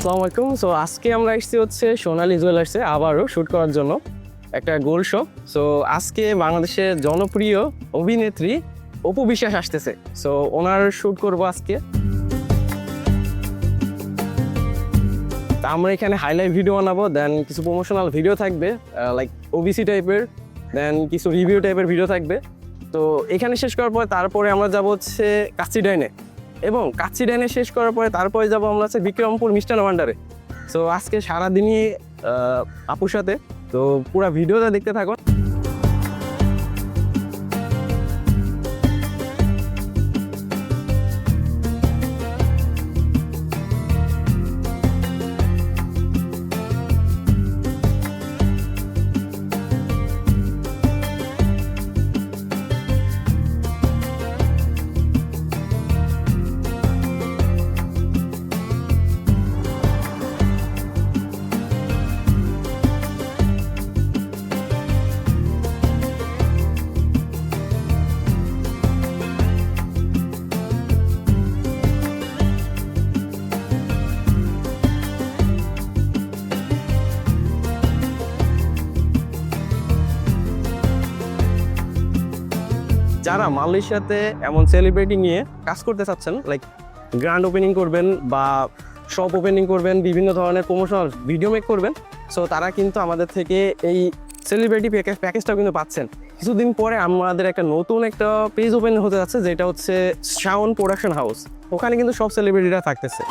আসসালামু আলাইকুম। সো আজকে আমরা এসেছি হচ্ছে সোনালী জুয়েলার্সে আবারও শ্যুট করার জন্য একটা গোল্ড শপ। সো আজকে বাংলাদেশের জনপ্রিয় অভিনেত্রী অপু বিশ্বাস আসতেছে। সো ওনার শ্যুট করবো আজকে। তা আমরা এখানে হাইলাইট ভিডিও বানাবো, দেন কিছু প্রমোশনাল ভিডিও থাকবে লাইক ওবিসি টাইপের, দেন কিছু রিভিউ টাইপের ভিডিও থাকবে। তো এখানে শেষ করার পরে তারপরে আমরা যাবো হচ্ছে কাচ্চি ডাইনে, এবং কাচ্চি ডাইনে শেষ করার পরে তারপরে যাবো আমরা হচ্ছে বিক্রমপুর মিষ্টান্ন ভান্ডারে। সো আজকে সারাদিনই আপুর সাথে, তো পুরো ভিডিওটা দেখতে থাকুন। যারা মালয়েশিয়াতে এমন সেলিব্রিটি নিয়ে কাজ করতে চাচ্ছেন, লাইক গ্র্যান্ড ওপেনিং করবেন বা শপ ওপেনিং করবেন, বিভিন্ন ধরনের প্রমোশনাল ভিডিও মেক করবেন, সো তারা কিন্তু আমাদের থেকে এই সেলিব্রিটি প্যাকেজটাও কিন্তু পাচ্ছেন। কিছুদিন পরে আমাদের একটা নতুন একটা পেজ ওপেন হতে যাচ্ছে, যেটা হচ্ছে শাওন প্রোডাকশন হাউস। ওখানে কিন্তু সব সেলিব্রিটিরা থাকতেছে।